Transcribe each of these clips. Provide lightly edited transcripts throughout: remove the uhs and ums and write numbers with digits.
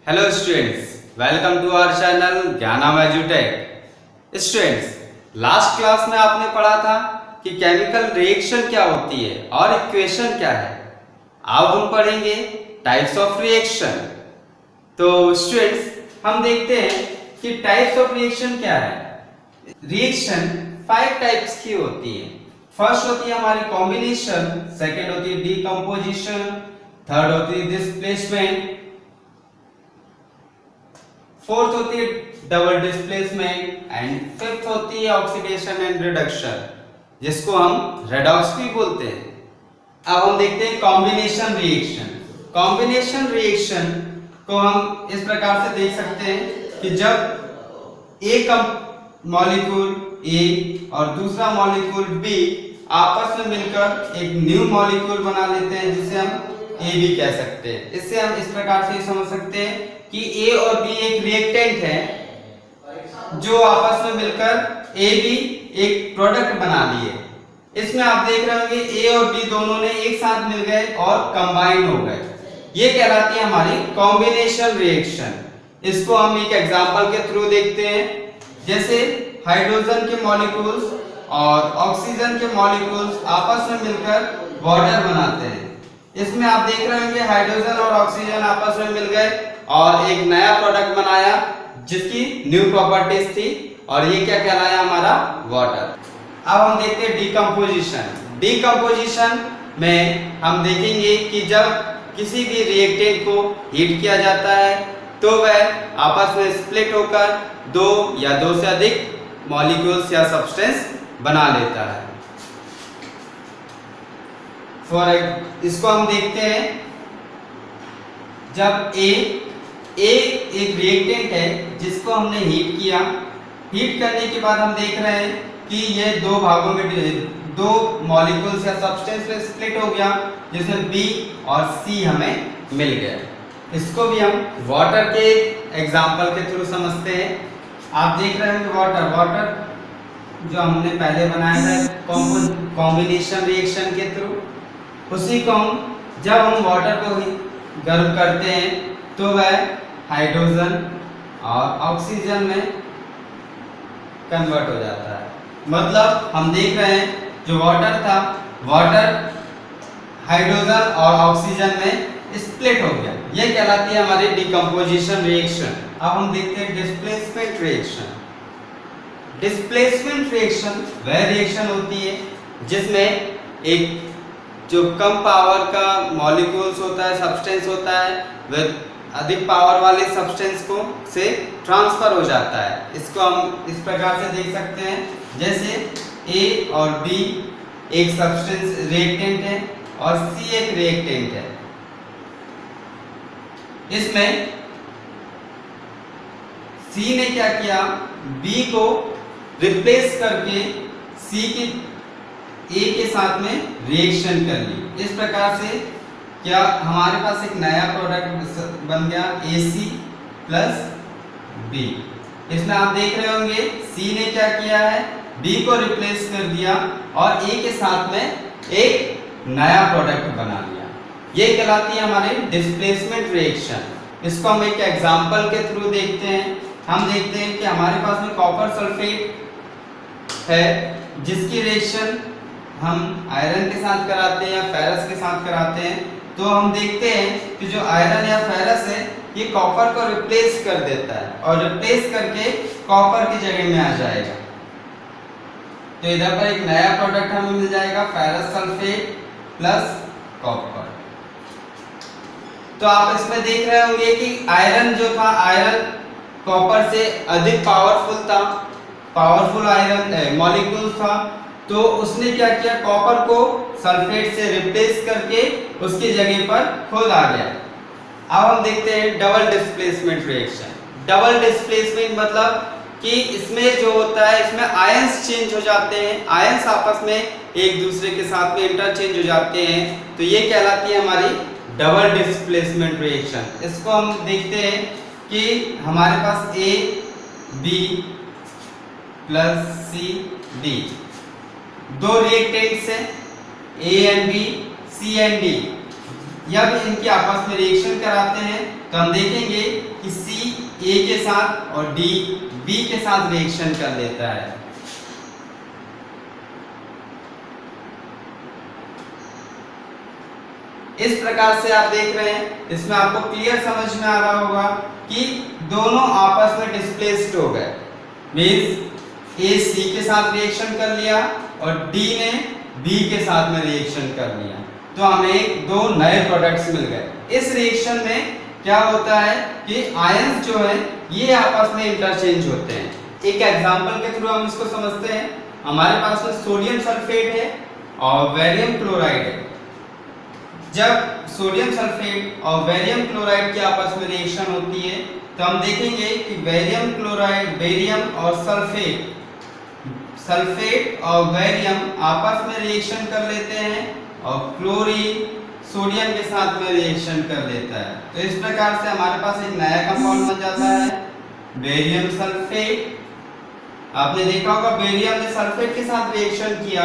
Hello students, welcome to our channel Gyanam एजुटेक। Students, last class में आपने पढ़ा था कि केमिकल रिएक्शन क्या होती है और इक्वेशन क्या है। अब हम पढ़ेंगे टाइप्स ऑफ रिएक्शन। तो स्टूडेंट्स, हम देखते हैं कि टाइप्स ऑफ रिएक्शन क्या है। रिएक्शन 5 टाइप्स की होती है। फर्स्ट होती है हमारी कॉम्बिनेशन, सेकेंड होती है डीकंपोजिशन, थर्ड होती है डिस्प्लेसमेंट, फोर्थ होती है डबल डिस्प्लेसमेंट एंड फिफ्थ होती है ऑक्सीडेशन एंड रिडक्शन, जिसको हम रेडॉक्स भी बोलते हैं। अब हम देखते हैं कॉम्बिनेशन रिएक्शन। कॉम्बिनेशन रिएक्शन को हम इस प्रकार से देख सकते हैं कि जब एक मॉलिक्यूल ए और दूसरा मॉलिक्यूल बी आपस में मिलकर एक न्यू मॉलिक्यूल बना लेते हैं, जिसे हम ए बी कह सकते हैं। इससे हम इस प्रकार से समझ सकते हैं कि ए और बी एक रिएक्टेंट है जो आपस में मिलकर ए बी एक प्रोडक्ट बना लिए। इसमें आप देख रहे होंगे ए और बी दोनों ने एक साथ मिल गए और कंबाइन हो गए। ये कहलाती है हमारी कॉम्बिनेशन रिएक्शन। इसको हम एक एग्जांपल के थ्रू देखते हैं। जैसे हाइड्रोजन के मॉलिक्यूल्स और ऑक्सीजन के मॉलिक्यूल्स आपस में मिलकर वाटर बनाते हैं। इसमें आप देख रहे होंगे हाइड्रोजन और ऑक्सीजन आपस में मिल गए और एक नया प्रोडक्ट बनाया जिसकी न्यू प्रॉपर्टीज थी, और ये क्या कहलाया हमारा वाटर। अब हम देखते हैं डीकंपोजिशन। डीकंपोजिशन में हम देखेंगे कि जब किसी भी रिएक्टेंट को हीट किया जाता है तो वह आपस में स्प्लिट होकर दो या दो से अधिक मॉलिक्यूल्स या सब्सटेंस बना लेता है। इसको हम देखते हैं, जब एक रिएक्टेंट है जिसको हमने हीट किया। हीट करने के बाद हम देख रहे हैं कि ये दो भागों में, दो मॉलिक्यूल्स या सब्सटेंस में स्प्लिट हो गया, जिसमें बी और सी हमें मिल गया। इसको भी हम वाटर के एग्जांपल के थ्रू समझते हैं। आप देख रहे हैं वाटर जो हमने पहले बनाया था कॉम्बिनेशन रिएक्शन के थ्रू, उसी को हम जब हम वाटर को गर्म करते हैं तो वह हाइड्रोजन और ऑक्सीजन में कन्वर्ट हो जाता है। मतलब हम देख रहे हैं जो वाटर था, वाटर हाइड्रोजन और ऑक्सीजन में स्प्लिट हो गया। यह कहलाती है हमारी डीकंपोजिशन रिएक्शन। अब हम देखते हैं डिस्प्लेसमेंट रिएक्शन। डिस्प्लेसमेंट रिएक्शन वह रिएक्शन होती है जिसमें एक जो कम पावर का मॉलिक्यूल्स होता है, सब्सटेंस होता है, वह अधिक पावर वाले सब्सटेंस को से ट्रांसफर हो जाता है। इसको हम इस प्रकार से देख सकते हैं, जैसे ए और बी एक सब्सटेंस रिएक्टेंट है और सी एक रिएक्टेंट है। इसमें सी ने क्या किया, बी को रिप्लेस करके सी की ए के साथ में रिएक्शन कर ली। इस प्रकार से क्या हमारे पास एक नया प्रोडक्ट बन गया, AC प्लस बी। इसमें आप देख रहे होंगे सी ने क्या किया है, बी को रिप्लेस कर दिया और ए के साथ में एक नया प्रोडक्ट बना लिया। ये कहलाती है हमारे डिस्प्लेसमेंट रिएक्शन। इसको हम एक एग्जांपल के थ्रू देखते हैं। हम देखते हैं कि हमारे पास में कॉपर सल्फेट है, जिसकी रिएक्शन हम आयरन के साथ कराते हैं या फेरस के साथ कराते हैं। तो हम देखते हैं कि जो आयरन या फेरस है ये कॉपर को रिप्लेस कर देता है और रिप्लेस करके कॉपर की जगह में आ जाएगा। तो इधर पर एक नया प्रोडक्ट हमें मिल जाएगा, फेरस सल्फेट प्लस कॉपर। तो आप इसमें देख रहे होंगे कि आयरन जो था, आयरन कॉपर से अधिक पावरफुल था, पावरफुल आयरन मॉलिक्यूल था। तो उसने क्या किया, कॉपर को सल्फेट से रिप्लेस करके उसकी जगह पर खुद आ गया। अब हम देखते हैं double displacement reaction. Double displacement मतलब कि इसमें जो होता है, इसमें आयंस चेंज हो जाते हैं, आयंस आपस में एक दूसरे के साथ में इंटरचेंज हो जाते हैं। तो ये कहलाती है हमारी डबल डिस्प्लेसमेंट रिएक्शन। इसको हम देखते हैं कि हमारे पास A B plus C D दो रिएक्टेंट्स हैं, A and B, C and D. जब इनके आपस में रिएक्शन कराते हैं तो हम देखेंगे कि C A के साथ और D B के साथ रिएक्शन कर लेता है। इस प्रकार से आप देख रहे हैं, इसमें आपको क्लियर समझ में आ रहा होगा कि दोनों आपस में डिस्प्लेस्ड हो गए। मींस A C के साथ रिएक्शन कर लिया और D ने B के साथ में रिएक्शन कर लिया, तो हमें दो नए प्रोडक्ट्स मिल गए। इस रिएक्शन में क्या होता है कि आयंस जो है ये आपस में इंटरचेंज होते हैं। एक एग्जांपल के थ्रू हम इसको समझते हैं। हमारे पास में सोडियम सल्फेट है और बेरियम क्लोराइड है। जब सोडियम सल्फेट और बेरियम क्लोराइड की आपस में रिएक्शन होती है तो हम देखेंगे कि बेरियम क्लोराइड, बेरियम और सल्फेट और बेरियम आपस में रिएक्शन कर लेते हैं और क्लोरीन सोडियम के साथ में रिएक्शन कर लेता है। तो इस प्रकार से हमारे पास एक नया कंपाउंड बन जाता है, बेरियम सल्फेट। आपने देखा होगा बेरियम ने सल्फेट के साथ रिएक्शन किया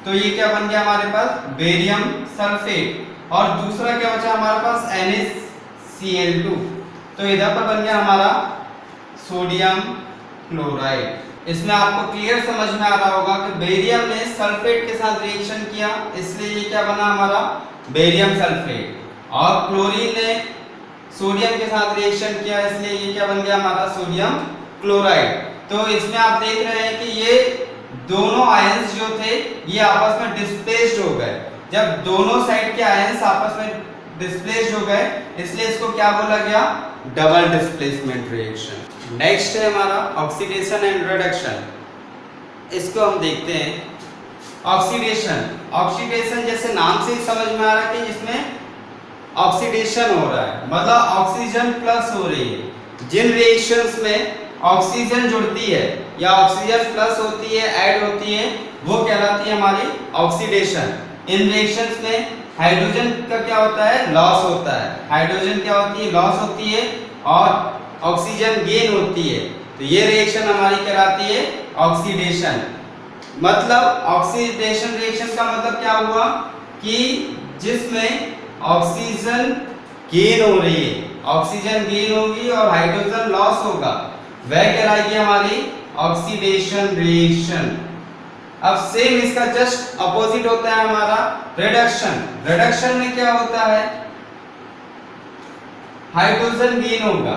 तो ये क्या बन गया हमारे पास, बेरियम सल्फेट। और दूसरा क्या बचा हमारे पास, NaCl2। तो इधर पर बन गया हमारा सोडियम क्लोराइड। इसमें आपको क्लियर समझ में आ रहा होगा कि बेरियम ने सल्फेट के साथ रिएक्शन किया, इसलिए ये क्या बना हमारा, बेरियम सल्फेट। और क्लोरीन ने सोडियम के साथ रिएक्शन किया, इसलिए ये क्या बन गया हमारा, सोडियम क्लोराइड। तो इसमें आप देख रहे हैं कि ये दोनों आयंस जो थे ये आपस में डिस्प्लेस्ड हो गए। जब दोनों साइड के आयंस आपस में डिस्प्लेस्ड हो गए, इसलिए इसको क्या बोला गया, डबल डिस्प्लेसमेंट रिएक्शन। नेक्स्ट है हमारा ऑक्सीडेशन एंड रिडक्शन। इसको हम देखते हैं। ऑक्सीडेशन जैसे नाम से ही समझ में आ रहा है कि इसमें ऑक्सीडेशन हो रहा है, मतलब ऑक्सीजन प्लस हो रही है। जिन रिएक्शंस में ऑक्सीजन जुड़ती है या ऑक्सीजन प्लस होती है, ऐड होती है, वो कहलाती है हमारी ऑक्सीडेशन। इन रिएक्शंस में हाइड्रोजन का क्या होता है, लॉस होता है। हाइड्रोजन क्या होती है, लॉस होती है और ऑक्सीजन गेन होती है। तो ये रिएक्शन हमारी कहलाती है ऑक्सीडेशन। मतलब ऑक्सीडेशन रिएक्शन का मतलब क्या हुआ कि जिसमें ऑक्सीजन गेन हो रही है, ऑक्सीजन गेन होगी और हाइड्रोजन लॉस होगा, वह कहलाएगी हमारी ऑक्सीडेशन रिएक्शन। अब सेम इसका जस्ट अपोजिट होता है हमारा रिडक्शन। रिडक्शन में क्या होता है, हाइड्रोजन गेन होगा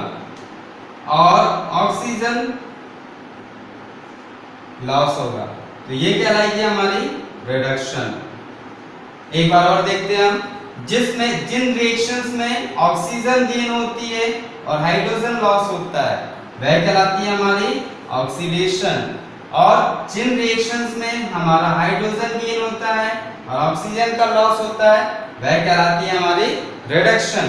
और ऑक्सीजन लॉस होगा, तो ये कहलाएगी हमारी रिडक्शन। एक बार और देखते हैं हम। जिन रिएक्शंस में ऑक्सीजन गेन होती है और हाइड्रोजन लॉस होता है, वह कहलाती है हमारी ऑक्सीडेशन। और जिन रिएक्शंस में हमारा हाइड्रोजन गेन होता है और ऑक्सीजन का लॉस होता है, वह कहलाती है हमारी रिडक्शन।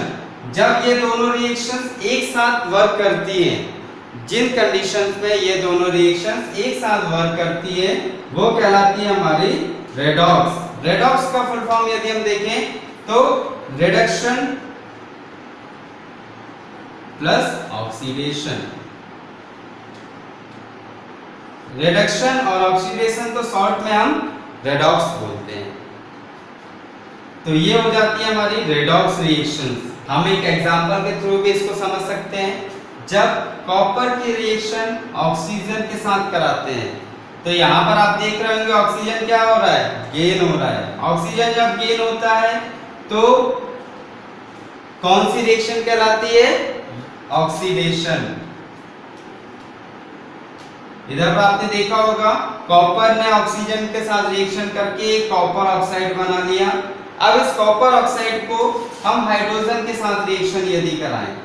जब ये दोनों रिएक्शंस एक साथ वर्क करती हैं, जिन कंडीशंस में ये दोनों रिएक्शंस एक साथ वर्क करती है, वो कहलाती है हमारी रेडॉक्स। रेडॉक्स का फुल फॉर्म यदि हम देखें तो रिडक्शन प्लस ऑक्सीडेशन। रिडक्शन और ऑक्सीडेशन को शॉर्ट में हम रेडॉक्स बोलते हैं। तो ये हो जाती है हमारी रेडॉक्स रिएक्शंस। हम एक एग्जांपल के थ्रू भी इसको समझ सकते हैं। जब कॉपर की रिएक्शन ऑक्सीजन के साथ कराते हैं, तो यहाँ पर आप देख रहे होंगे ऑक्सीजन क्या हो रहा है, गेन हो रहा है। ऑक्सीजन जब गेन होता है तो कौन सी रिएक्शन कहलाती है, ऑक्सीडेशन। इधर पर आपने देखा होगा कॉपर ने ऑक्सीजन के साथ रिएक्शन करके कॉपर ऑक्साइड बना लिया। अब इस कॉपर ऑक्साइड को हम हाइड्रोजन के साथ रिएक्शन यदि कराएं,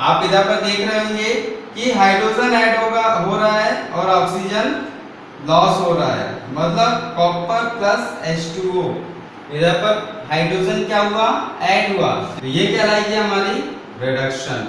आप इधर पर देख रहे होंगे कि हाइड्रोजन ऐड हो रहा है और ऑक्सीजन लॉस हो रहा है, मतलब कॉपर प्लस H2O। इधर पर हाइड्रोजन क्या हुआ, ऐड हुआ, तो ये कहलाएगी हमारी रिडक्शन।